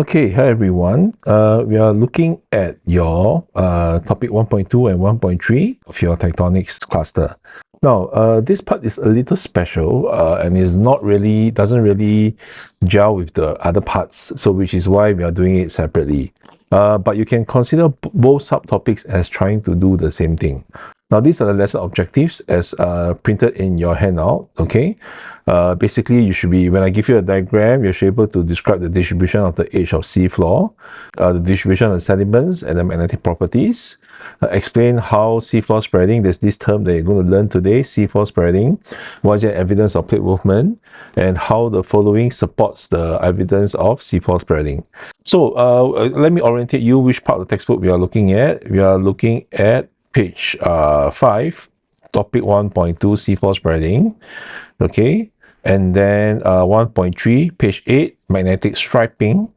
Okay, hi everyone. We are looking at your topic 1.2 and 1.3 of your tectonics cluster. Now, this part is a little special and doesn't really gel with the other parts, so which is why we are doing it separately. But you can consider both subtopics as trying to do the same thing. Now, these are the lesson objectives as printed in your handout, okay? Basically, you should be, when I give you a diagram, you should be able to describe the distribution of the edge of seafloor, the distribution of the sediments and the magnetic properties, explain how seafloor spreading, there's this term that you're going to learn today, seafloor spreading, what is the evidence of plate movement, and how the following supports the evidence of seafloor spreading. So let me orientate you which part of the textbook we are looking at. We are looking at page 5, topic 1.2, seafloor spreading. Okay, and then 1.3, page 8, magnetic striping,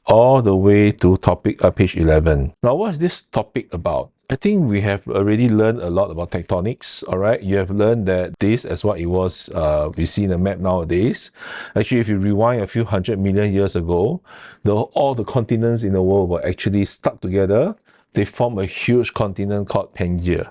all the way to topic page 11. Now, what is this topic about? I think we have already learned a lot about tectonics, all right? You have learned that this is what it was we see in the map nowadays. Actually, if you rewind a few 100 million years ago, all the continents in the world were actually stuck together. They form a huge continent called Pangaea,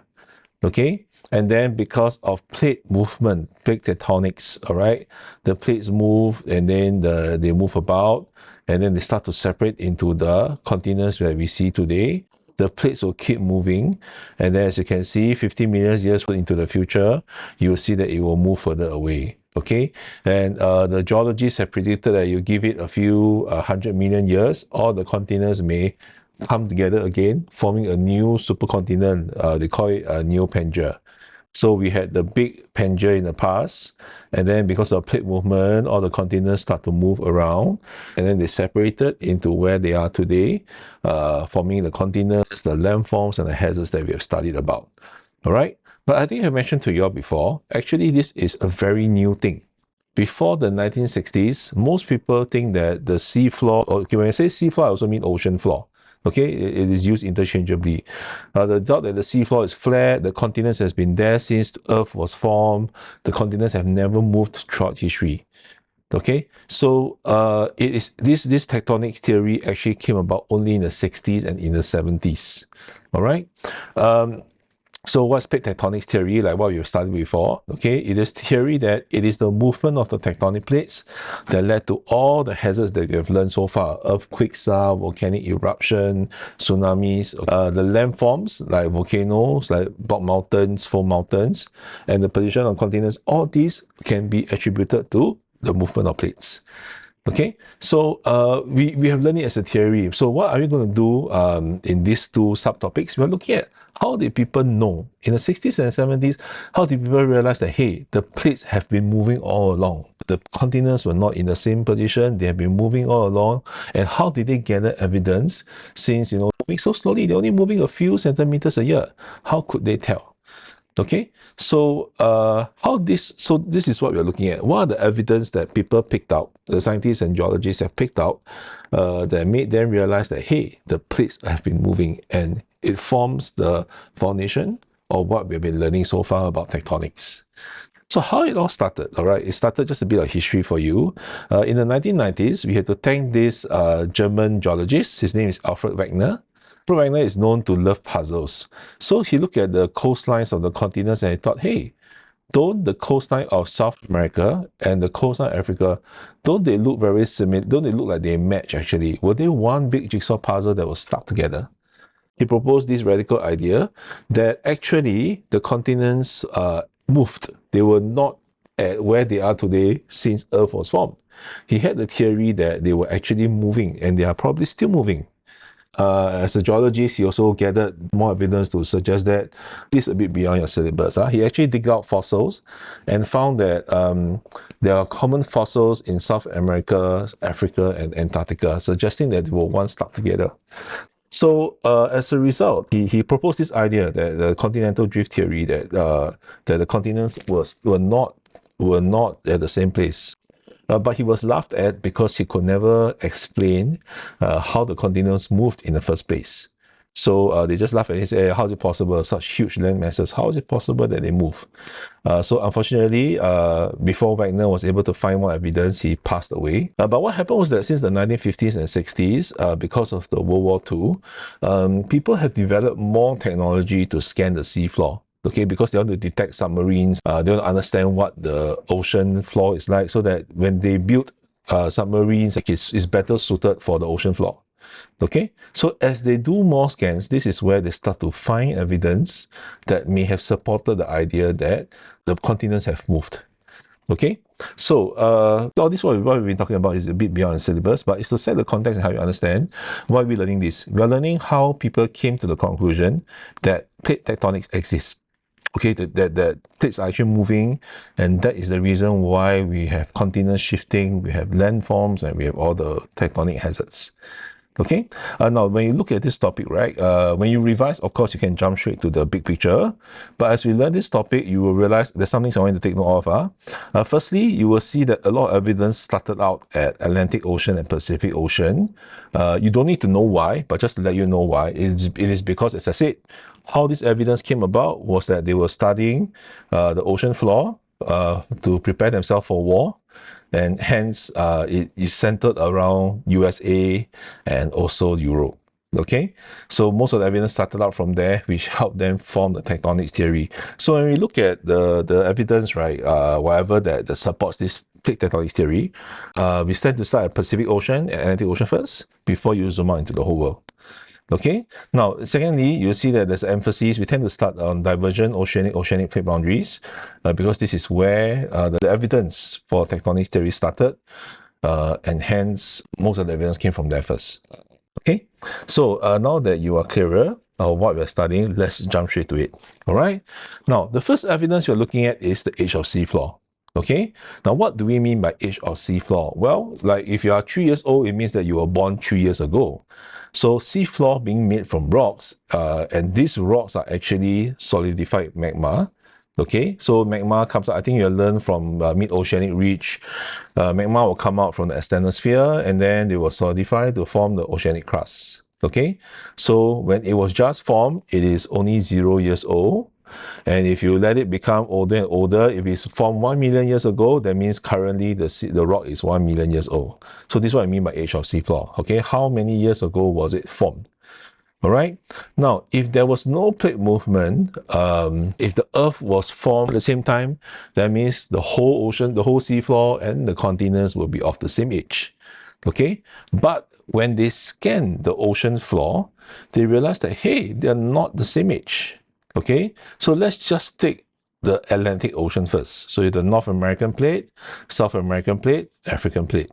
okay? And then because of plate movement, plate tectonics, all right, the plates move and then they move about and then they start to separate into the continents that we see today. The plates will keep moving, and then as you can see, 50 million years into the future, you will see that it will move further away. Okay, and the geologists have predicted that you give it a few 100 million years, all the continents may come together again, forming a new supercontinent. They call it Neo-Pangaea. So we had the big Pangaea in the past, and then because of plate movement, all the continents start to move around, and then they separated into where they are today, forming the continents, the landforms, and the hazards that we have studied about. All right, but I think I mentioned to you all before, actually this is a very new thing. Before the 1960s, most people think that the seafloor, okay, when I say seafloor, I also mean ocean floor. Okay, it is used interchangeably. The thought that the seafloor is flat, the continents has been there since Earth was formed, the continents have never moved throughout history. Okay, so it is this tectonic theory actually came about only in the 60s and in the 70s. All right. So what's plate tectonics theory, like what we've studied before? Okay, it is theory that it is the movement of the tectonic plates that led to all the hazards that we have learned so far: earthquakes, volcanic eruption, tsunamis, the landforms like volcanoes, like block mountains, foam mountains, and the position of continents. All these can be attributed to the movement of plates. Okay, so we have learned it as a theory. So what are we going to do in these two subtopics? We're looking at how did people know in the 60s and 70s, how did people realize that, hey, the plates have been moving all along. The continents were not in the same position. They have been moving all along. And how did they gather evidence since, moving so slowly? They're only moving a few centimeters a year. How could they tell? Okay, so this is what we're looking at. What are the evidence that people picked out, the scientists and geologists have picked out, that made them realize that, hey, the plates have been moving and it forms the foundation of what we've been learning so far about tectonics. So how it all started, all right? It started, just a bit of history for you. In the 1990s, we had to thank this German geologist. His name is Alfred Wegener. Wagner is known to love puzzles. So he looked at the coastlines of the continents and he thought, hey, don't the coastline of South America and the coastline of Africa, don't they look very similar? Don't they look like they match actually? Were they one big jigsaw puzzle that was stuck together? He proposed this radical idea that actually the continents moved. They were not at where they are today since Earth was formed. He had the theory that they were actually moving and they are probably still moving. As a geologist, he also gathered more evidence to suggest that this is a bit beyond your syllabus. He actually dug out fossils and found that there are common fossils in South America, Africa, and Antarctica, suggesting that they were once stuck together. So as a result, he proposed this idea that the continental drift theory, that the continents were not at the same place. But he was laughed at because he could never explain how the continents moved in the first place. So they just laugh at it and say, hey, how is it possible? Such huge land masses, how is it possible that they move? So unfortunately, before Wagner was able to find more evidence, he passed away. But what happened was that since the 1950s and 60s, because of the World War II, people have developed more technology to scan the seafloor. Okay, because they want to detect submarines, they want to understand what the ocean floor is like, so that when they build submarines, it's better suited for the ocean floor. Okay, so as they do more scans, this is where they start to find evidence that may have supported the idea that the continents have moved. Okay, so all this what we've been talking about is a bit beyond the syllabus, but it's to set the context and how you understand why we're learning this. We're learning how people came to the conclusion that plate tectonics exists. Okay, that plates are actually moving, and that is the reason why we have continents shifting, we have landforms, and we have all the tectonic hazards. Okay, now when you look at this topic, right, when you revise, of course, you can jump straight to the big picture. But as we learn this topic, you will realize there's some things I want to take note of. Firstly, you will see that a lot of evidence started out at Atlantic Ocean and Pacific Ocean. You don't need to know why, but just to let you know why, it is because, as I said, how this evidence came about was that they were studying the ocean floor to prepare themselves for war. And hence, it is centered around USA and also Europe. Okay, so most of the evidence started out from there, which helped them form the tectonics theory. So when we look at the evidence, right, whatever that supports this plate tectonics theory, we tend to start at Pacific Ocean and Atlantic Ocean first before you zoom out into the whole world. Okay, now secondly, you'll see that there's emphasis. We tend to start on divergent oceanic plate boundaries because this is where the evidence for tectonics theory started, and hence most of the evidence came from there first. Okay, so now that you are clearer of what we're studying, let's jump straight to it. All right, now the first evidence we're looking at is the age of seafloor. Okay, now what do we mean by age of seafloor? Well, like if you are 3 years old, it means that you were born 3 years ago. So seafloor being made from rocks, and these rocks are actually solidified magma. Okay, so magma comes out, I think you'll learn from mid-oceanic ridge, magma will come out from the asthenosphere and then they will solidify to form the oceanic crust. Okay, so when it was just formed, it is only 0 years old. And if you let it become older and older, if it's formed 1 million years ago, that means currently the rock is 1 million years old. So this is what I mean by age of seafloor. Okay, how many years ago was it formed? All right. Now, if there was no plate movement, if the Earth was formed at the same time, that means the whole ocean, the whole seafloor, and the continents will be of the same age. Okay, but when they scan the ocean floor, they realize that hey, they're not the same age. Okay, so let's just take the Atlantic Ocean first. So the North American plate, South American plate, African plate.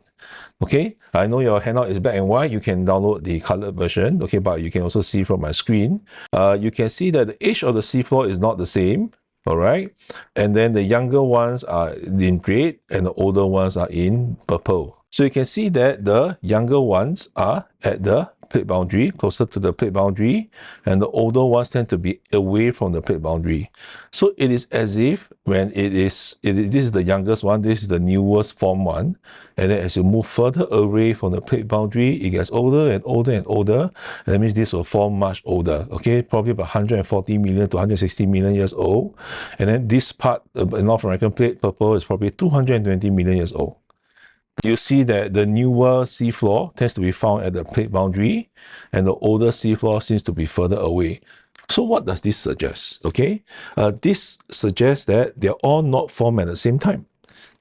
Okay, I know your handout is black and white. You can download the colored version. Okay, but you can also see from my screen. You can see that the age of the seafloor is not the same. All right, and then the younger ones are in red and the older ones are in purple. So you can see that the younger ones are at the plate boundary, closer to the plate boundary, and the older ones tend to be away from the plate boundary. So it is as if when this is the youngest one, this is the newest form one, and then as you move further away from the plate boundary, it gets older and older and older, and that means this will form much older, okay, probably about 140 million to 160 million years old, and then this part, the North American plate, purple, is probably 220 million years old. You see that the newer seafloor tends to be found at the plate boundary, and the older seafloor seems to be further away. So what does this suggest? Okay, this suggests that they're all not formed at the same time.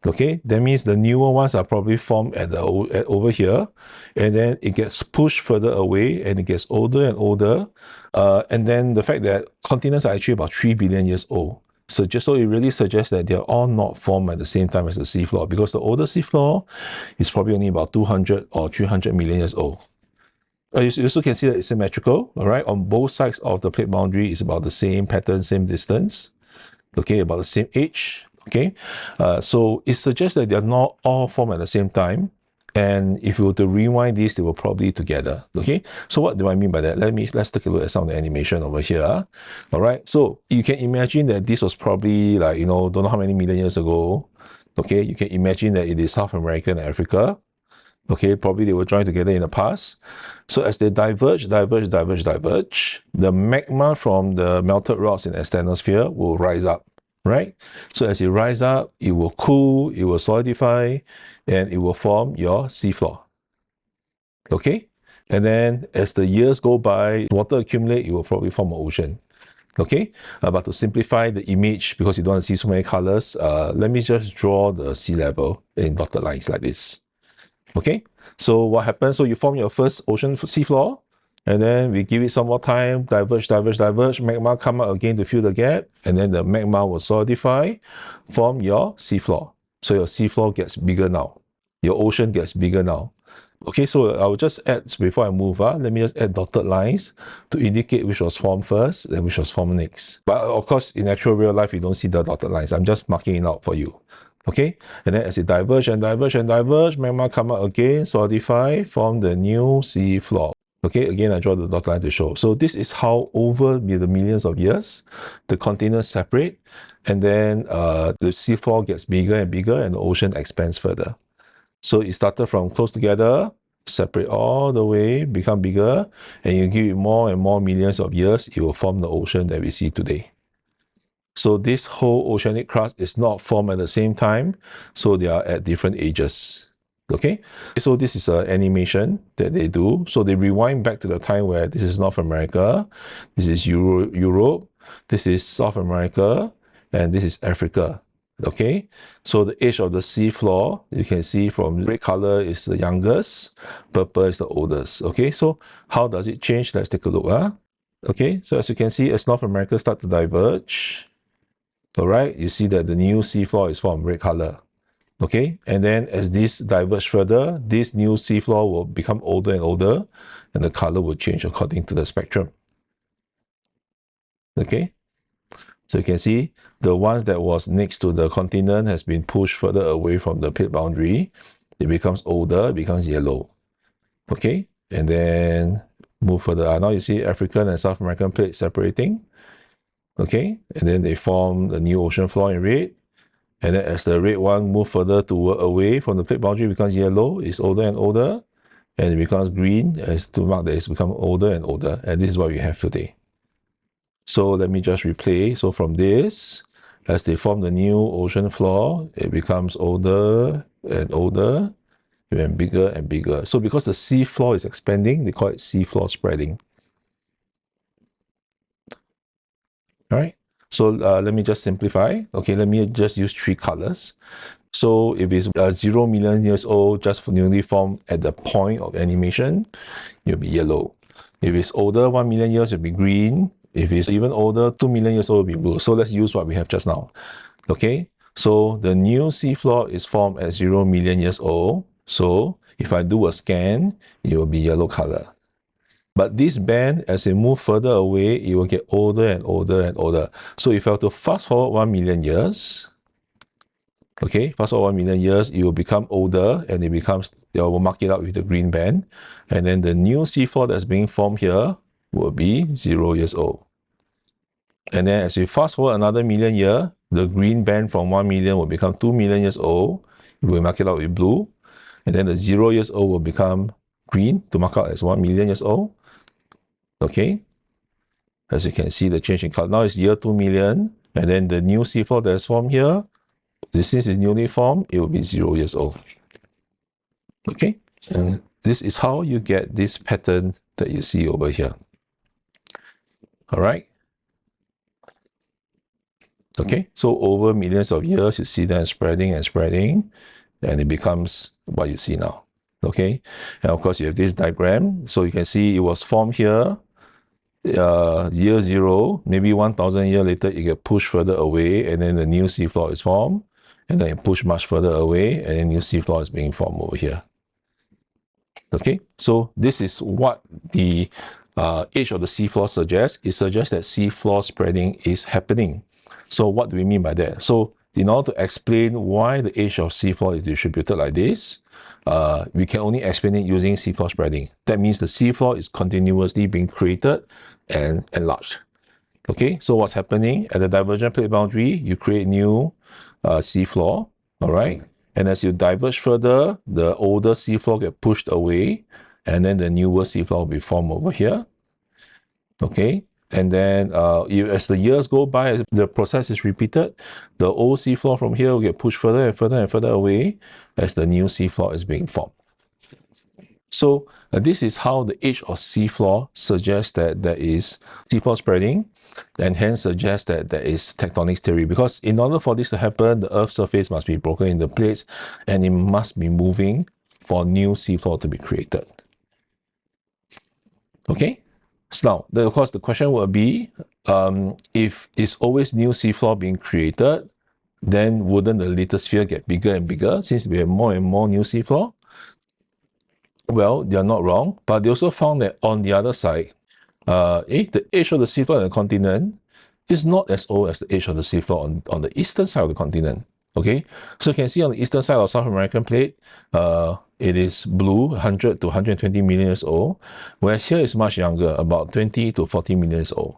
Okay, that means the newer ones are probably formed at over here, and then it gets pushed further away, and it gets older and older. And then the fact that continents are actually about 3 billion years old. So it really suggests that they're all not formed at the same time as the seafloor, because the older seafloor is probably only about 200 or 300 million years old. You also can see that it's symmetrical, all right? On both sides of the plate boundary is about the same pattern, same distance, okay, about the same age, okay? So it suggests that they're not all formed at the same time. And if you were to rewind these, they were probably together. Okay, so what do I mean by that? Let's take a look at some of the animation over here. All right, so you can imagine that this was probably like, you know, don't know how many million years ago. Okay, you can imagine that it is South America and Africa. Okay, probably they were joined together in the past. So as they diverge, the magma from the melted rocks in the asthenosphere will rise up, right? So as it rise up, it will cool, it will solidify, and it will form your seafloor. Okay? And then as the years go by, water accumulate, it will probably form an ocean. Okay, but to simplify the image, because you don't want to see so many colors, let me just draw the sea level in dotted lines like this. Okay, so what happens? So you form your first ocean seafloor, and then we give it some more time, diverge, magma come out again to fill the gap, and then the magma will solidify, form your seafloor. So your seafloor gets bigger now. Your ocean gets bigger now. Okay, so I'll just add, before I move, let me just add dotted lines to indicate which was formed first and which was formed next. But of course, in actual real life, you don't see the dotted lines. I'm just marking it out for you. Okay, and then as it diverge, magma come out again, solidify, form the new sea floor. Okay, again, I draw the dotted line to show. So this is how over the millions of years, the continents separate, and then the sea floor gets bigger and bigger, and the ocean expands further. So it started from close together, separate all the way, become bigger, and you give it more and more millions of years, it will form the ocean that we see today. So this whole oceanic crust is not formed at the same time, so they are at different ages. Okay, so this is an animation that they do. So they rewind back to the time where this is North America, this is Europe, this is South America, and this is Africa. Okay, so the age of the sea floor, you can see from red color is the youngest, purple is the oldest. Okay, so how does it change? Let's take a look. Okay, so as you can see, as North America start to diverge, all right, you see that the new seafloor is formed red color. Okay, and then as this diverge further, this new seafloor will become older and older, and the color will change according to the spectrum. Okay, so you can see the ones that was next to the continent has been pushed further away from the plate boundary. It becomes older, it becomes yellow. Okay, and then move further. Now you see African and South American plates separating. Okay, and then they form the new ocean floor in red. And then as the red one move further away from the plate boundary, it becomes yellow, it's older and older, and it becomes green as to mark that it's become older and older. And this is what we have today. So let me just replay. So from this, as they form the new ocean floor, it becomes older and older, and bigger and bigger. So because the sea floor is expanding, they call it sea floor spreading. All right. So let me just simplify. Okay, let me just use 3 colors. So if it's 0 million years old, just newly formed at the point of animation, it'll be yellow. If it's older, 1 million years, it'll be green. If it's even older, 2 million years old, it'll be blue. So let's use what we have just now. Okay, so the new seafloor is formed at 0 million years old. So if I do a scan, it will be yellow color. But this band, as it moves further away, it will get older and older and older. So if I were to fast forward 1 million years, okay, fast forward 1 million years, it will become older, and it becomes, will mark it out with the green band. And then the new seafloor that's being formed here will be 0 years old. And then as we fast forward another million year, the green band from 1 million will become 2 million years old. We will mark it out with blue. And then the 0 years old will become green to mark out as 1 million years old. Okay, as you can see the change in color. Now it's year 2 million, and then the new seafloor that is formed here, since it's newly formed, it will be 0 years old. Okay, and this is how you get this pattern that you see over here. All right. Okay, so over millions of years, you see that spreading and spreading, and it becomes what you see now. Okay, and of course you have this diagram, so you can see it was formed here. Year 0, maybe 1,000 years later, it get pushed further away, and then the new seafloor is formed, and then it pushed much further away, and then new seafloor is being formed over here. Okay, so this is what the age of the seafloor suggests. It suggests that seafloor spreading is happening. So what do we mean by that? So in order to explain why the age of seafloor is distributed like this, we can only explain it using seafloor spreading. That means the seafloor is continuously being created and enlarged. Okay, so what's happening at the divergent plate boundary? You create new seafloor, all right? And as you diverge further, the older seafloor get pushed away, and then the newer seafloor will be formed over here. Okay, and then as the years go by, as the process is repeated, the old seafloor from here will get pushed further and further and further away as the new seafloor is being formed. So this is how the age of seafloor suggests that there is seafloor spreading, and hence suggests that there is tectonic theory. Because in order for this to happen, the Earth's surface must be broken into plates, and it must be moving for new seafloor to be created. Okay. So now, of course, the question will be, if it's always new seafloor being created, then wouldn't the lithosphere get bigger and bigger since we have more and more new seafloor? Well, they're not wrong, but they also found that on the other side, the age of the seafloor on the continent is not as old as the age of the seafloor on the eastern side of the continent. Okay, so you can see on the eastern side of South American plate, it is blue, 100 to 120 million years old, whereas here is much younger, about 20 to 40 million years old.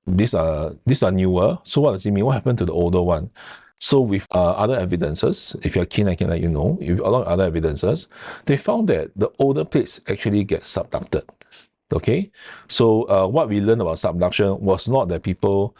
These are newer. So what does it mean? What happened to the older one? So with other evidences, if you're keen, I can let you know. If along other evidences, they found that the older plates actually get subducted. Okay, so what we learned about subduction was not that people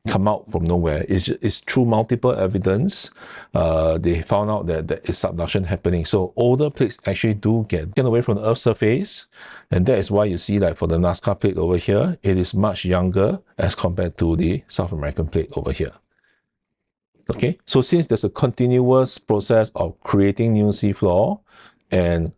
come out from nowhere. It's through multiple evidence, they found out that there is subduction happening. So older plates actually do get away from the Earth's surface, and that is why you see like for the Nazca plate over here, it is much younger as compared to the South American plate over here. Okay, so since there's a continuous process of creating new seafloor and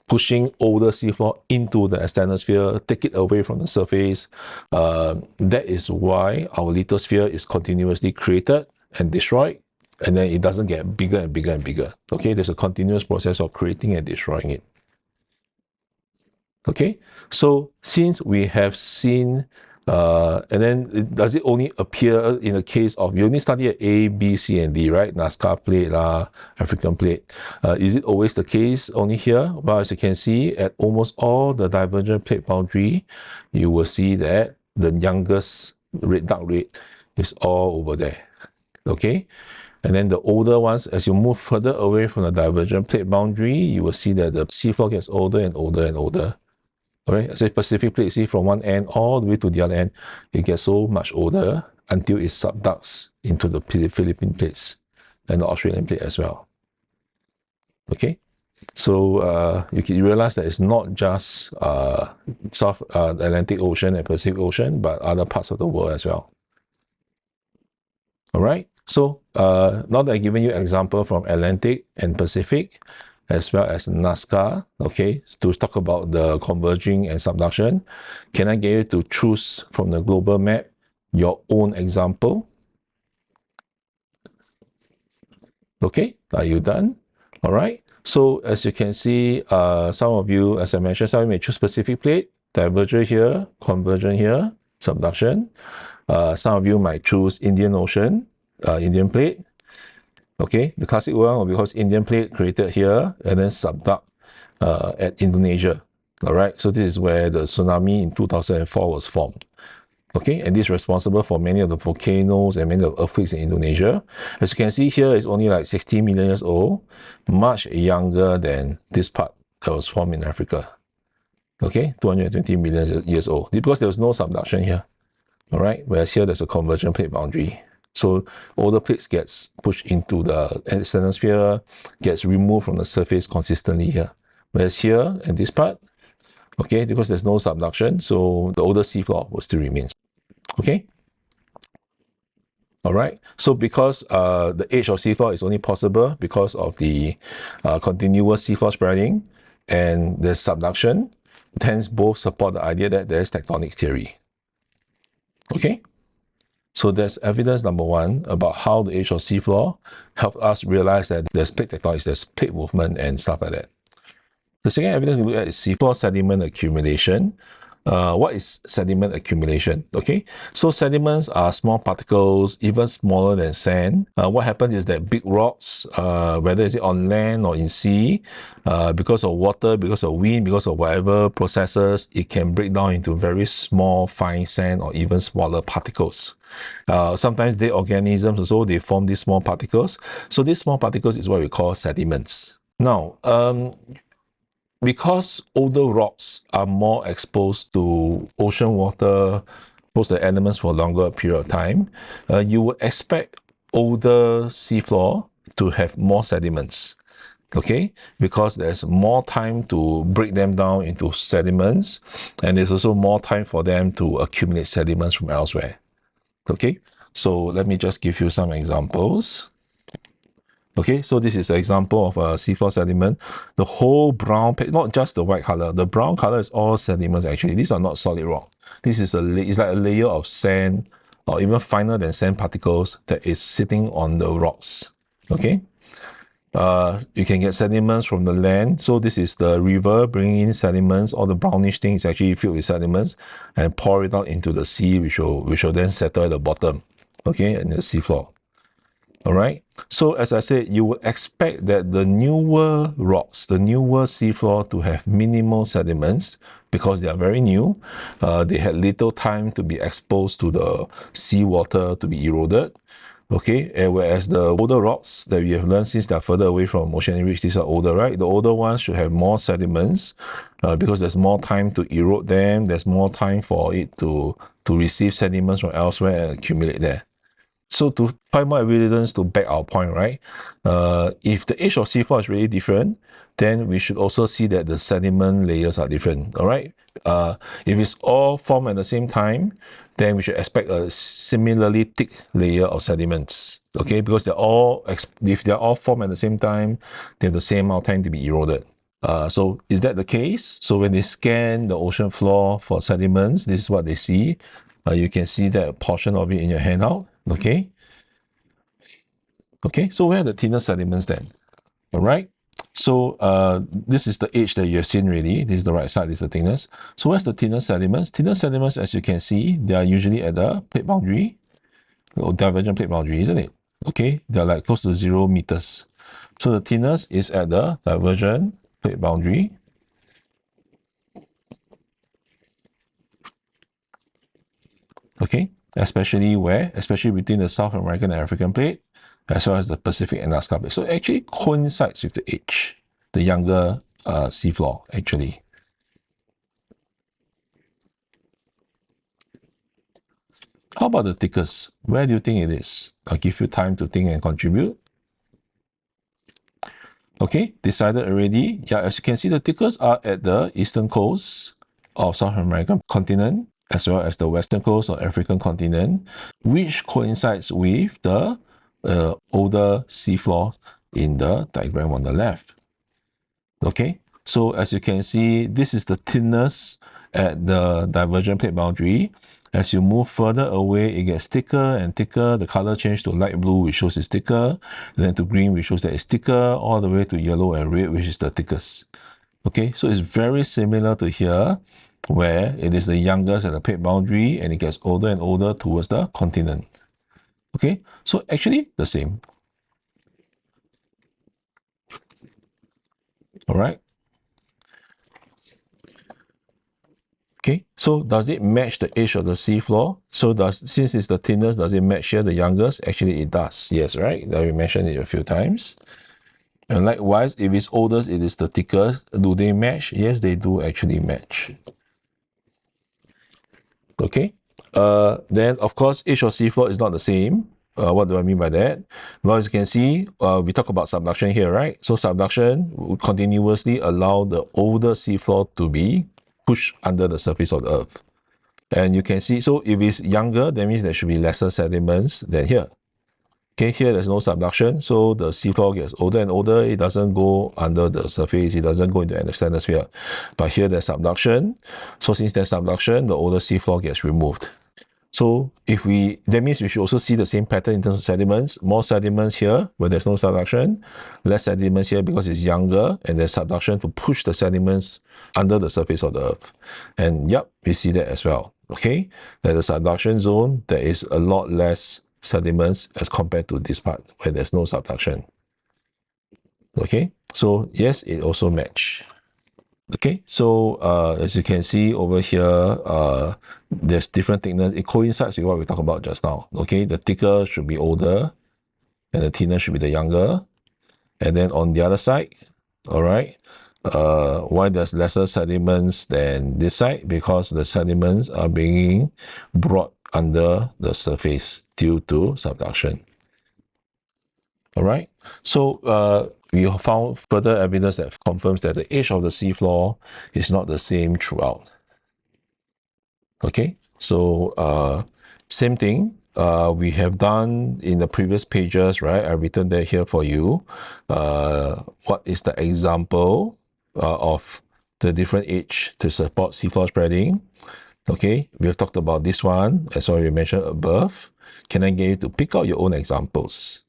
pushing older seafloor into the asthenosphere, take it away from the surface, that is why our lithosphere is continuously created and destroyed, and then it doesn't get bigger and bigger and bigger. Okay, there's a continuous process of creating and destroying it. Okay, so since we have seen and then does it only appear in the case of, you only study at A, B, C, and D, right? Nazca plate, African plate. Is it always the case only here? Well, as you can see, at almost all the divergent plate boundary, you will see that the youngest dark red is all over there. Okay? And then the older ones, as you move further away from the divergent plate boundary, you will see that the seafloor gets older and older and older. Okay, so Pacific plate, see from one end all the way to the other end, it gets so much older until it subducts into the Philippine plates and the Australian plate as well. Okay, so you realize that it's not just South Atlantic Ocean and Pacific Ocean, but other parts of the world as well. All right, so now that I've given you an example from Atlantic and Pacific, as well as Nazca, okay, to talk about the converging and subduction, can I get you to choose from the global map your own example? Okay, are you done? All right, so as you can see, some of you, as I mentioned, some of you may choose Pacific plate, divergent here, convergent here, subduction. Some of you might choose Indian Ocean, Indian plate. Okay, the classic one will be because Indian plate created here and then subduct at Indonesia. All right, so this is where the tsunami in 2004 was formed. Okay, and this is responsible for many of the volcanoes and many of the earthquakes in Indonesia. As you can see here, it's only like 60 million years old, much younger than this part that was formed in Africa. Okay, 220 million years old, because there was no subduction here. All right, whereas here there's a convergent plate boundary. So older plates gets pushed into the asthenosphere, gets removed from the surface consistently here. Whereas here, in this part, okay, because there's no subduction, so the older seafloor will still remain. Okay? All right, so because the age of seafloor is only possible because of the continuous seafloor spreading and the subduction, hence both support the idea that there's tectonic theory. Okay? So there's evidence number one about how the age of seafloor helped us realize that there's plate tectonics, there's plate movement and stuff like that. The second evidence we look at is seafloor sediment accumulation. what is sediment accumulation? Okay, so sediments are small particles, even smaller than sand. What happens is that big rocks, whether it's on land or in sea, because of water, because of wind, because of whatever processes, it can break down into very small, fine sand or even smaller particles. Sometimes dead organisms also, they form these small particles. So these small particles is what we call sediments. Now, because older rocks are more exposed to ocean water, most of the elements for a longer period of time, you would expect older seafloor to have more sediments. Okay, because there's more time to break them down into sediments, and there's also more time for them to accumulate sediments from elsewhere. Okay, so let me just give you some examples. Okay, so this is an example of a seafloor sediment. The whole brown, not just the white color, the brown color is all sediments actually. These are not solid rock. This is it's like a layer of sand or even finer than sand particles that is sitting on the rocks. Okay, you can get sediments from the land. So this is the river bringing in sediments. All the brownish thing is actually filled with sediments and pour it out into the sea, which will then settle at the bottom. Okay, and the seafloor. All right. So as I said, you would expect that the newer rocks, the newer seafloor to have minimal sediments because they are very new. They had little time to be exposed to the seawater to be eroded. Okay, and whereas the older rocks that we have learned since they're further away from oceanic ridge, these are older, right? The older ones should have more sediments because there's more time to erode them. There's more time for it to receive sediments from elsewhere and accumulate there. So to find more evidence to back our point, right? If the age of seafloor is really different, then we should also see that the sediment layers are different, all right? If it's all formed at the same time, then we should expect a similarly thick layer of sediments, okay? Because if they're all formed at the same time, they have the same amount of time to be eroded. So is that the case? So when they scan the ocean floor for sediments, this is what they see. You can see that portion of it in your handout. Okay. Okay, so where are the thinner sediments then? All right. So this is the age that you have seen really. This is the right side, this is the thickness. So where's the thinner sediments? Thinner sediments, as you can see, they are usually at the plate boundary, or divergent plate boundary, isn't it? Okay, they're like close to 0 meters. So the thinness is at the divergent plate boundary. Okay, especially where? Especially between the South American and African plate, as well as the Pacific and Nazca plate. So it actually coincides with the age, the younger seafloor, actually. How about the thickest? Where do you think it is? I'll give you time to think and contribute. Okay, decided already. Yeah, as you can see, the thickest are at the eastern coast of South American continent, as well as the western coast of African continent, which coincides with the older seafloor in the diagram on the left. Okay, so as you can see, this is the thinness at the divergent plate boundary. As you move further away, it gets thicker and thicker. The color change to light blue, which shows it's thicker, and then to green, which shows that it's thicker, all the way to yellow and red, which is the thickest. Okay, so it's very similar to here, where it is the youngest at the plate boundary, and it gets older and older towards the continent. Okay, so actually the same. All right. Okay, so does it match the age of the seafloor? So since it's the thinnest, does it match here the youngest? Actually, it does. Yes, right? That we mentioned it a few times. And likewise, if it's oldest, it is the thickest. Do they match? Yes, they do actually match. Okay. Then of course, age of seafloor is not the same. What do I mean by that? Well, as you can see, we talk about subduction here, right? So subduction would continuously allow the older seafloor to be pushed under the surface of the earth. And you can see, so if it's younger, that means there should be lesser sediments than here. Okay, here there's no subduction, so the seafloor gets older and older. It doesn't go under the surface, it doesn't go into the stratosphere. But here there's subduction. So since there's subduction, the older seafloor gets removed. So that means we should also see the same pattern in terms of sediments. More sediments here where there's no subduction, less sediments here because it's younger, and there's subduction to push the sediments under the surface of the earth. And yep, we see that as well. Okay, that the subduction zone, there is a lot less sediments as compared to this part where there's no subduction. Okay, so yes, it also match. Okay, so as you can see over here, there's different thickness. It coincides with what we talked about just now. Okay, the thicker should be older, and the thinner should be the younger. And then on the other side, all right, why there's lesser sediments than this side? Because the sediments are being brought under the surface due to subduction. All right, so we found further evidence that confirms that the age of the seafloor is not the same throughout. Okay, so same thing we have done in the previous pages, right? I've written that here for you. What is the example of the different age to support seafloor spreading? Okay, we have talked about this one as already mentioned above. Can I get you to pick out your own examples?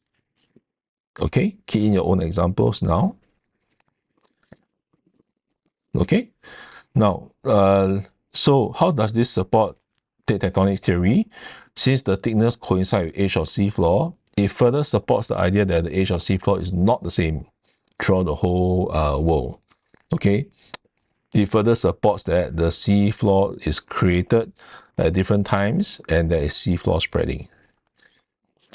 Okay, key in your own examples now. Okay, now, so how does this support plate tectonics theory? Since the thickness coincides with age of seafloor, it further supports the idea that the age of seafloor is not the same throughout the whole world. Okay, it further supports that the seafloor is created at different times and there is seafloor spreading.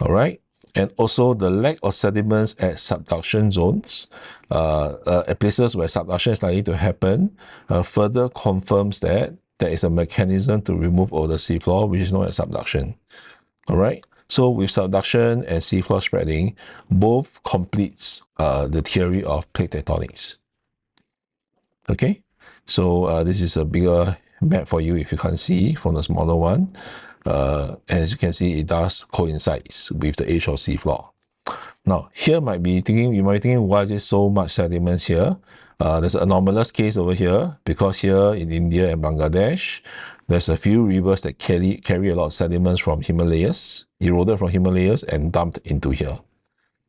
All right. And also the lack of sediments at subduction zones, at places where subduction is likely to happen, further confirms that there is a mechanism to remove all the seafloor, which is known as subduction. All right. So with subduction and seafloor spreading, both completes the theory of plate tectonics. Okay. So this is a bigger map for you if you can't see from the smaller one. As you can see, it does coincides with the age of seafloor. Now, here you might be thinking, why is there so much sediments here? There's an anomalous case over here because here in India and Bangladesh, there's a few rivers that carry a lot of sediments from Himalayas, eroded from Himalayas and dumped into here.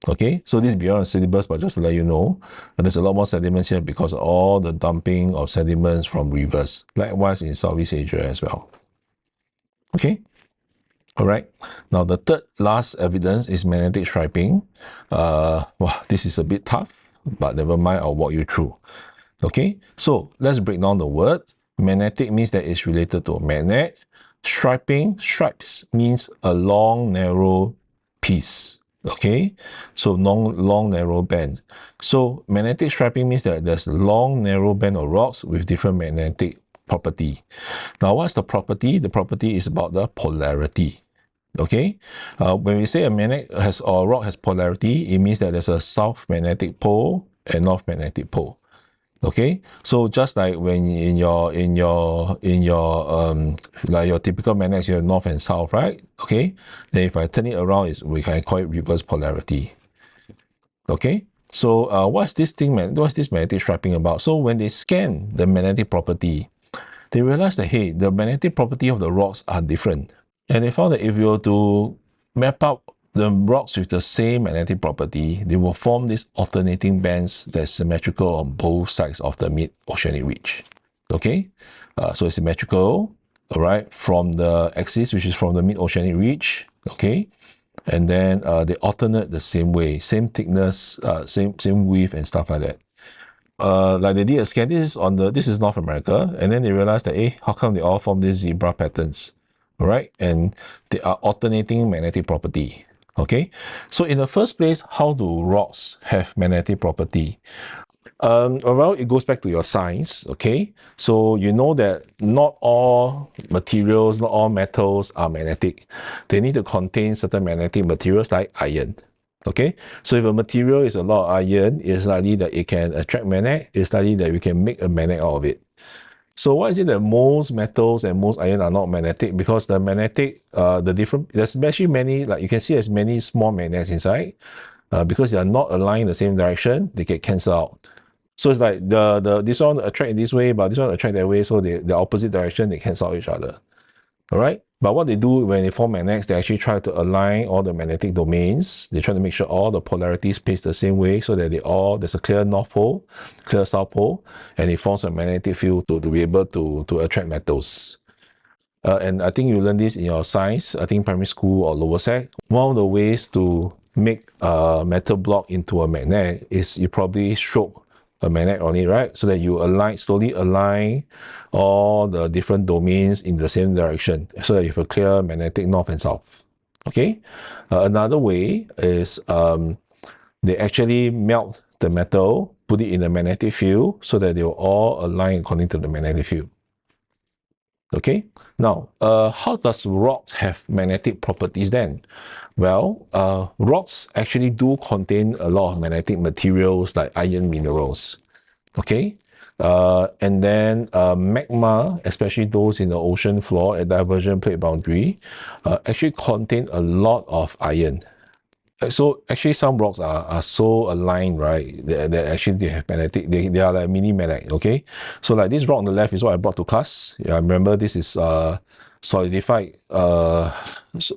Okay, so this is beyond the syllabus, but just to let you know, there's a lot more sediments here because of all the dumping of sediments from rivers. Likewise in Southeast Asia as well. Okay. All right. Now, the third last evidence is magnetic striping. This is a bit tough, but never mind, I'll walk you through. Okay. So let's break down the word. Magnetic means that it's related to a magnet. Stripes means a long, narrow piece. Okay. So long, narrow band. So magnetic striping means that there's a long, narrow band of rocks with different magnetic property. Now, what's the property? The property is about the polarity. Okay, when we say a magnet or a rock has polarity, it means that there's a south magnetic pole and north magnetic pole. Okay, so just like when in your like your typical magnets, you have north and south, right? Okay, then if I turn it around, we can call it reverse polarity. Okay, so what's this magnetic striping about? So when they scan the magnetic property, they realized that, hey, the magnetic property of the rocks are different. And they found that if you were to map out the rocks with the same magnetic property, they will form these alternating bands that's symmetrical on both sides of the mid-oceanic ridge. Okay, so it's symmetrical, all right, from the axis, which is from the mid-oceanic ridge, okay, and then they alternate the same way, same thickness, same width and stuff like that. Like they did a scan, this is North America, and then they realized that, hey, how come they all form these zebra patterns? All right, and they are alternating magnetic property. Okay, so in the first place, how do rocks have magnetic property? Well, it goes back to your science. Okay, so you know that not all materials, not all metals are magnetic. They need to contain certain magnetic materials like iron. Okay, so if a material is a lot of iron, it's likely that it can attract magnet. It's likely that we can make a magnet out of it. So why is it that most metals and most iron are not magnetic? Because the magnetic, there's actually many, like you can see, there's many small magnets inside. Because they are not aligned in the same direction, they get cancelled out. So it's like this one attract in this way, but this one attract that way. So the opposite direction, they cancel out each other. All right. But what they do when they form magnets, they actually try to align all the magnetic domains. They try to make sure all the polarities place the same way so that there's a clear north pole, clear south pole, and it forms a magnetic field to be able to attract metals. And I think you learn this in your science, I think primary school or lower sec. One of the ways to make a metal block into a magnet is you probably stroke a magnet on it, right? So that you slowly align all the different domains in the same direction so that you have a clear magnetic north and south. Okay? Another way is they actually melt the metal, put it in a magnetic field so that they will all align according to the magnetic field. Okay, now how does rocks have magnetic properties then? Well, rocks actually do contain a lot of magnetic materials like iron minerals. Okay, and then magma, especially those in the ocean floor at divergent plate boundary, actually contain a lot of iron. So actually some rocks are so aligned, right, that actually they have magnetic, they are like mini magnet, okay? So like this rock on the left is what I brought to class. Yeah, remember this is solidified, so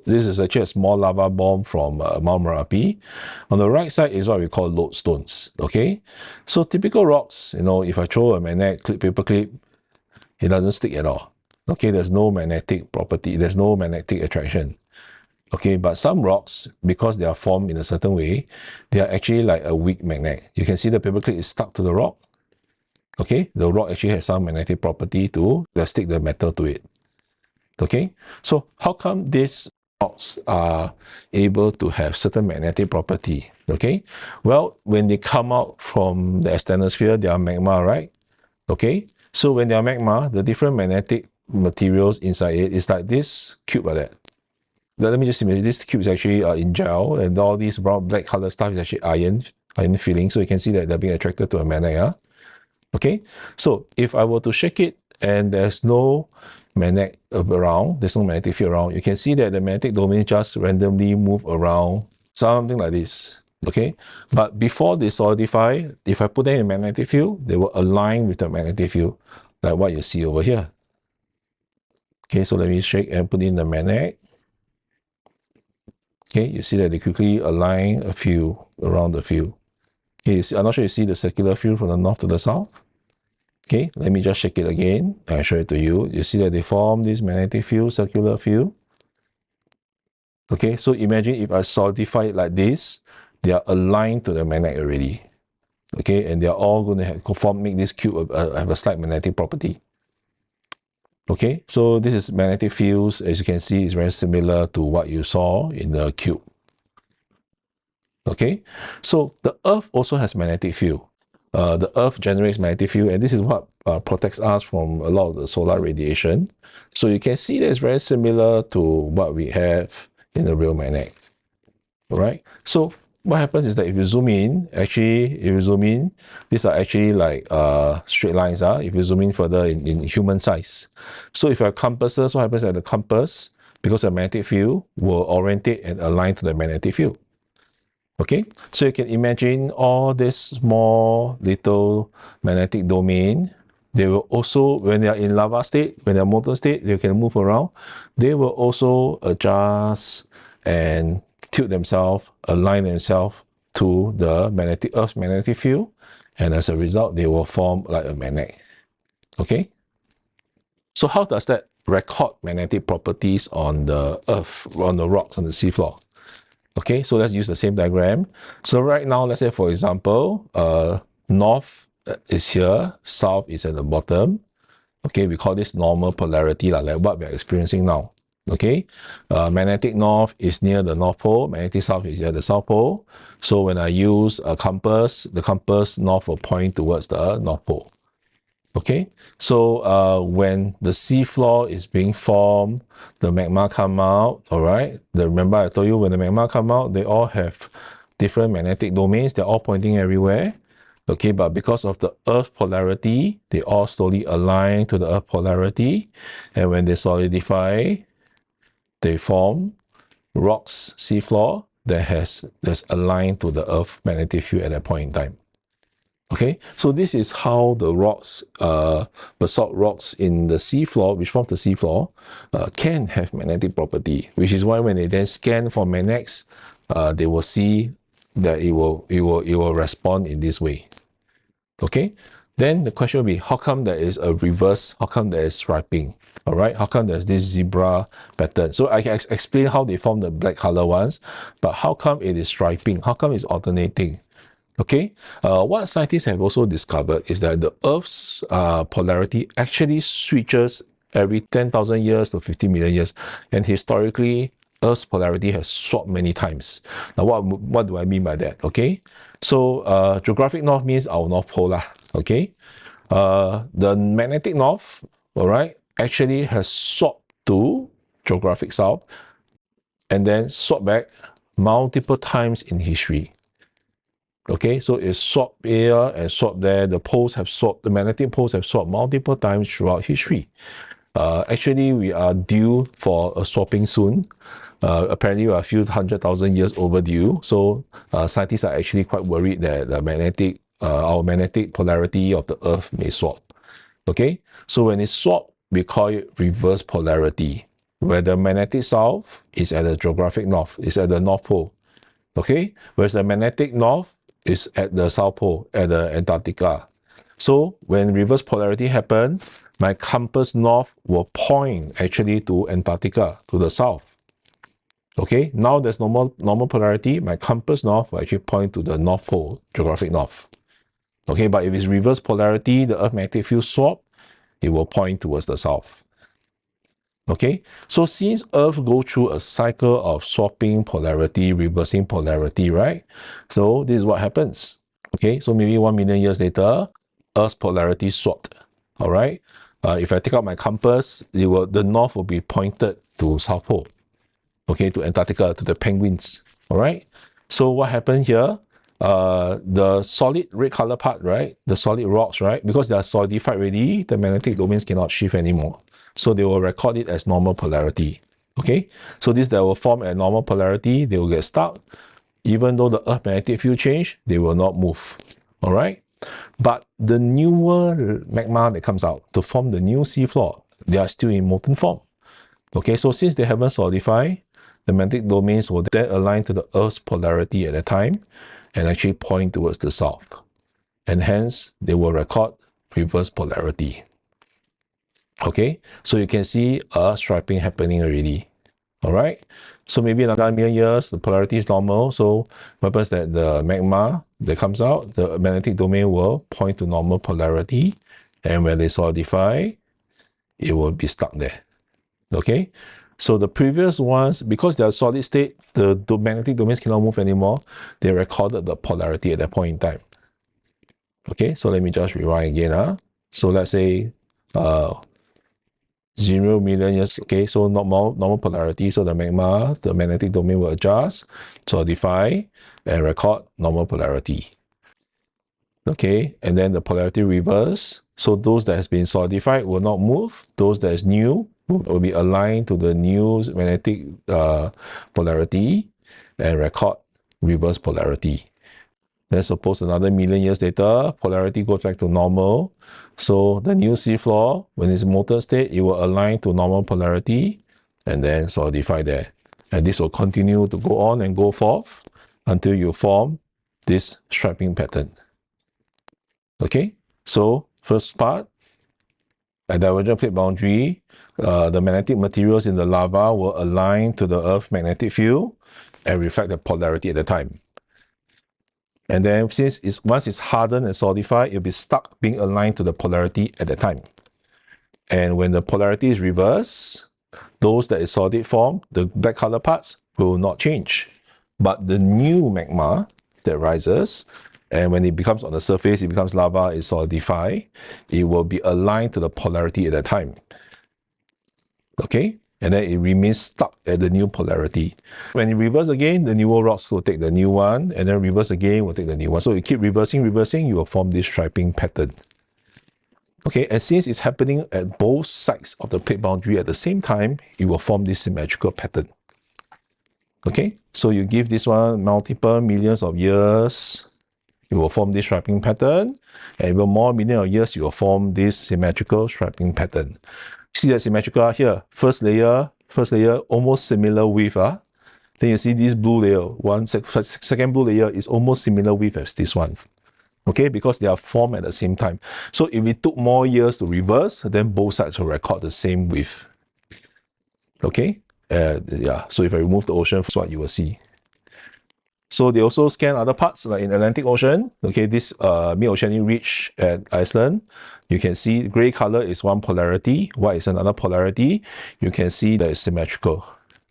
this is actually a small lava bomb from Mount Merapi. On the right side is what we call lodestones, okay? So typical rocks, you know, if I throw a magnet, paper clip, it doesn't stick at all. Okay, there's no magnetic property, there's no magnetic attraction. Okay, but some rocks, because they are formed in a certain way, they are actually like a weak magnet. You can see the paperclip is stuck to the rock. Okay, the rock actually has some magnetic property to stick the metal to it. Okay, so how come these rocks are able to have certain magnetic property? Okay, well, when they come out from the external sphere, they are magma, right? Okay, so when they are magma, the different magnetic materials inside it is like this cube like that. Let me just imagine this cube is actually in gel, and all these brown black color stuff is actually iron filling. So you can see that they're being attracted to a magnet. Yeah? Okay, so if I were to shake it and there's no magnet around, there's no magnetic field around, you can see that the magnetic domain just randomly move around, something like this. Okay, but before they solidify, if I put them in a magnetic field, they will align with the magnetic field, like what you see over here. Okay, so let me shake and put in the magnet. Okay, you see that they quickly align a field around the field. Okay, I'm not sure you see the circular field from the north to the south. Okay, let me just shake it again and show it to you. You see that they form this magnetic field, circular field. Okay, so imagine if I solidify it like this, they are aligned to the magnet already. Okay, and they are all going to make this cube have a slight magnetic property. Okay, so this is magnetic fields. As you can see, it's very similar to what you saw in the cube. Okay, so the Earth also has magnetic field. The Earth generates magnetic field, and this is what protects us from a lot of the solar radiation. So you can see that it's very similar to what we have in the real magnet. All right, so what happens is that if you zoom in, these are actually like straight lines. If you zoom in further in human size. So if you have compasses, what happens is that the compass, because of the magnetic field, will orientate and align to the magnetic field. Okay, so you can imagine all this small little magnetic domain. They will also, when they are in lava state, when they are molten state, they can move around. They will also adjust and tilt themselves, align themselves to the Earth's magnetic field, and as a result, they will form like a magnet. Okay, so how does that record magnetic properties on the Earth, on the rocks, on the seafloor? Okay, so let's use the same diagram. So right now, let's say for example, north is here, south is at the bottom. Okay, we call this normal polarity, like what we're experiencing now. Okay, magnetic north is near the North Pole, magnetic south is at the South Pole. So when I use a compass, the compass north will point towards the North Pole. Okay, so when the seafloor is being formed, the magma come out, all right? Remember I told you when the magma come out, they all have different magnetic domains. They're all pointing everywhere. Okay, but because of the Earth polarity, they all slowly align to the Earth polarity. And when they solidify, they form rocks, seafloor, that's aligned to the Earth magnetic field at that point in time. Okay, so this is how the rocks, basalt rocks in the seafloor, which form the seafloor, can have magnetic property, which is why when they then scan for magnets, they will see that it will respond in this way. Okay, then the question will be, how come there is a reverse? How come there is striping? All right, how come there's this zebra pattern? So I can explain how they form the black color ones, but how come it is striping? How come it's alternating? Okay, what scientists have also discovered is that the Earth's polarity actually switches every 10,000 years to 50 million years, and historically, Earth's polarity has swapped many times. Now, what do I mean by that? Okay, so geographic north means our North Pole lah. Okay, the magnetic north, all right, actually has swapped to geographic south, and then swapped back multiple times in history. Okay, so it's swapped here and swapped there. The poles have swapped, the magnetic poles have swapped multiple times throughout history. Actually, we are due for a swapping soon. Apparently, we are a few 100,000 years overdue. So scientists are actually quite worried that the our magnetic polarity of the Earth may swap. Okay, so when it's swapped, we call it reverse polarity, where the magnetic south is at the geographic north, is at the North Pole. Okay, whereas the magnetic north is at the South Pole, at the Antarctica. So when reverse polarity happens, my compass north will point actually to Antarctica, to the south. Okay, now there's normal polarity, my compass north will actually point to the North Pole, geographic north. Okay, but if it's reverse polarity, the Earth magnetic field swap, it will point towards the south. Okay, so since Earth go through a cycle of swapping polarity, reversing polarity, right? So this is what happens. Okay, so maybe 1 million years later, Earth's polarity swapped. All right, if I take out my compass, the north will be pointed to South Pole. Okay, to Antarctica, to the penguins. All right, so what happened here? The solid red color part, right? The solid rocks, right? Because they are solidified already, the magnetic domains cannot shift anymore. So they will record it as normal polarity. Okay, so this that will form a normal polarity, they will get stuck. Even though the Earth magnetic field change, they will not move. All right, but the newer magma that comes out to form the new seafloor, they are still in molten form. Okay, so since they haven't solidified, the magnetic domains will then align to the Earth's polarity at that time and actually point towards the south. And hence, they will record reverse polarity. Okay, so you can see a striping happening already. All right, so maybe in another million years, the polarity is normal. So what happens that the magma that comes out, the magnetic domain will point to normal polarity. And when they solidify, it will be stuck there. Okay, so the previous ones, because they are solid state, the magnetic domains cannot move anymore. They recorded the polarity at that point in time. Okay, so let me just rewind again. So let's say 0 million years. Okay, so normal polarity. So the magma, the magnetic domain will adjust, solidify, and record normal polarity. Okay, and then the polarity reverse. So those that has been solidified will not move. Those that is new will be aligned to the new magnetic polarity and record reverse polarity. Then suppose another million years later, polarity goes back to normal. So the new seafloor, when it's molten state, it will align to normal polarity and then solidify there. And this will continue to go on and go forth until you form this striping pattern. Okay, so first part, at divergent plate boundary, the magnetic materials in the lava will align to the Earth's magnetic field and reflect the polarity at the time. And then since once it's hardened and solidified, it'll be stuck being aligned to the polarity at the time. And when the polarity is reversed, those that is solid form, the black color parts, will not change. But the new magma that rises, and when it becomes on the surface, it becomes lava, it solidifies, it will be aligned to the polarity at that time. Okay? And then it remains stuck at the new polarity. When it reverses again, the newer rocks will take the new one, and then reverse again, will take the new one. So you keep reversing, you will form this striping pattern. Okay, and since it's happening at both sides of the plate boundary at the same time, it will form this symmetrical pattern. Okay, so you give this one multiple millions of years, it will form this striping pattern, and even more million of years, it will form this symmetrical striping pattern. See that symmetrical here, first layer, almost similar width. Then you see this blue layer, second blue layer is almost similar width as this one. Okay, because they are formed at the same time. So if it took more years to reverse, then both sides will record the same width. Okay, yeah, so if I remove the ocean, that's what you will see. So they also scan other parts, like in Atlantic Ocean. Okay, this mid-oceanic ridge at Iceland, you can see gray color is one polarity, white is another polarity. You can see that it's symmetrical,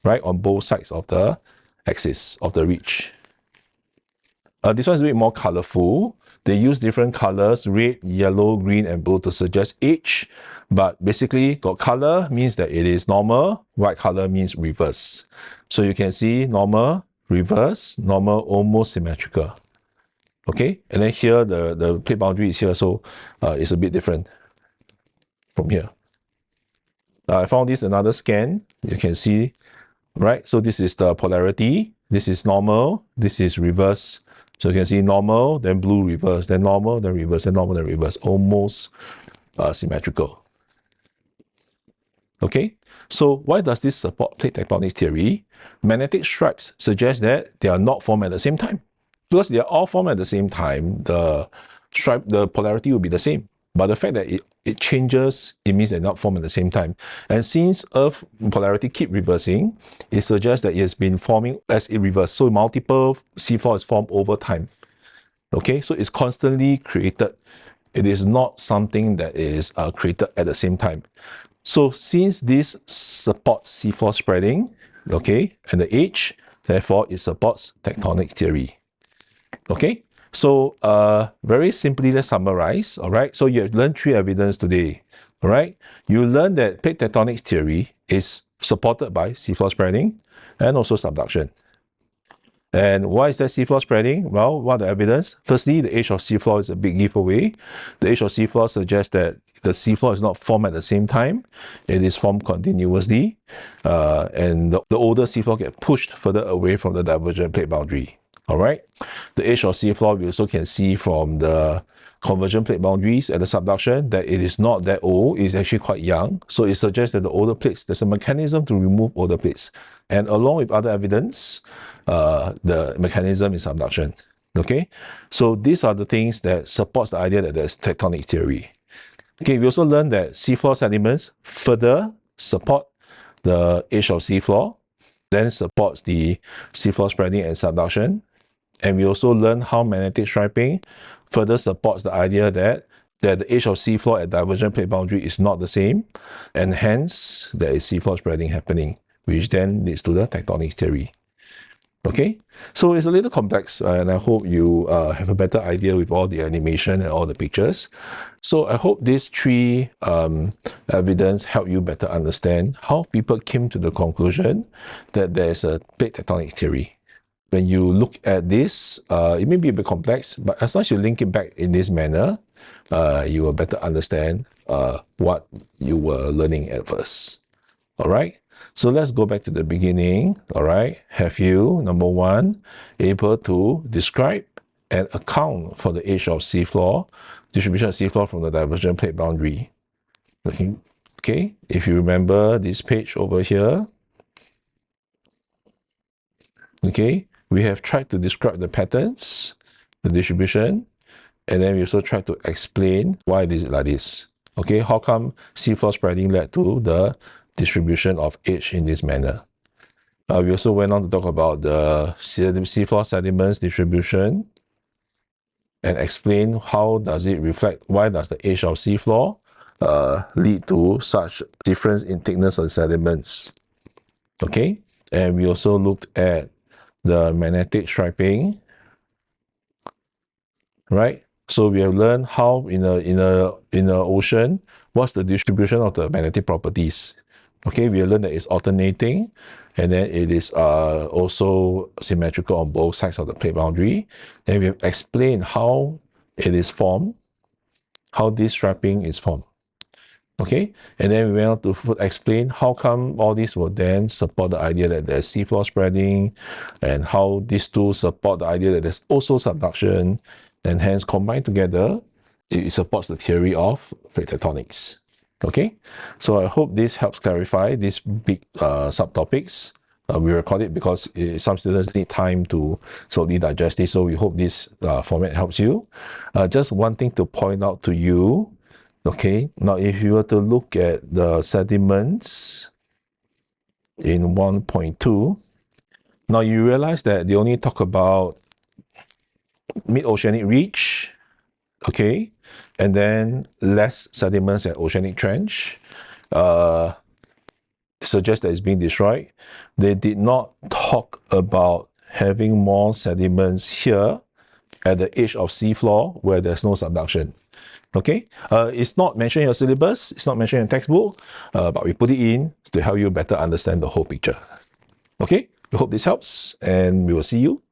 right, on both sides of the axis of the ridge. This one is a bit more colorful. They use different colors, red, yellow, green, and blue to suggest age. But basically, got color means that it is normal, white color means reverse. So you can see normal, reverse, normal, almost symmetrical. Okay, and then here the plate boundary is here, so it's a bit different from here. I found this another scan. You can see, right? So this is the polarity. This is normal. This is reverse. So you can see normal, then blue, reverse, then normal, then reverse, then normal, then reverse, almost symmetrical. Okay, so why does this support plate tectonics theory? Magnetic stripes suggest that they are not formed at the same time. Because they are all formed at the same time, the polarity will be the same. But the fact that it changes, it means they're not formed at the same time. And since Earth polarity keep reversing, it suggests that it has been forming as it reverses. So multiple seafloor is formed over time. Okay, so it's constantly created. It is not something that is created at the same time. So since this supports seafloor spreading, okay, and the age, therefore it supports tectonic theory. Okay, so very simply, let's summarize. All right, so you have learned three evidence today. All right, you learned that plate tectonics theory is supported by seafloor spreading and also subduction. And why is that seafloor spreading? Well, what are the evidence? Firstly, the age of seafloor is a big giveaway. The age of seafloor suggests that the seafloor is not formed at the same time. It is formed continuously. And the older seafloor get pushed further away from the divergent plate boundary. All right. The age of seafloor, we also can see from the convergent plate boundaries at the subduction that it is not that old. It's actually quite young. So it suggests that the older plates, there's a mechanism to remove older plates. And along with other evidence, the mechanism is subduction. Okay, so these are the things that supports the idea that there's tectonic theory. Okay, we also learned that seafloor sediments further support the age of seafloor, then supports the seafloor spreading and subduction. And we also learned how magnetic striping further supports the idea that the age of seafloor at divergent plate boundary is not the same, and hence there is seafloor spreading happening, which then leads to the tectonic theory. Okay, so it's a little complex, and I hope you have a better idea with all the animation and all the pictures. So I hope these three evidence help you better understand how people came to the conclusion that there's a plate tectonic theory. When you look at this, it may be a bit complex, but as long as you link it back in this manner, you will better understand what you were learning at first. All right, so let's go back to the beginning. All right, have you, number one, able to describe and account for the age of seafloor, distribution of seafloor from the divergent plate boundary? Okay, if you remember this page over here, okay, we have tried to describe the patterns, the distribution, and then we also tried to explain why it is like this. Okay, how come seafloor spreading led to the distribution of age in this manner? We also went on to talk about the seafloor sediments distribution and explain how does it reflect, why does the age of seafloor lead to such difference in thickness of sediments. Okay, and we also looked at the magnetic striping, right? So we have learned how in a ocean, what's the distribution of the magnetic properties. Okay, we have learned that it's alternating, and then it is also symmetrical on both sides of the plate boundary. Then we have explained how it is formed, how this striping is formed. Okay, and then we went on to explain how come all these will then support the idea that there's seafloor spreading, and how these two support the idea that there's also subduction, and hence combined together, it supports the theory of plate tectonics. Okay, so I hope this helps clarify these big subtopics. We record it because some students need time to slowly digest it, so we hope this format helps you. Just one thing to point out to you, okay, now if you were to look at the sediments in 1.2, now you realize that they only talk about mid-oceanic reach, okay, and then less sediments at oceanic trench. Suggest that it's being destroyed. They did not talk about having more sediments here at the edge of seafloor where there's no subduction. Okay, it's not mentioned in your syllabus, it's not mentioned in textbook, but we put it in to help you better understand the whole picture. Okay, we hope this helps, and we will see you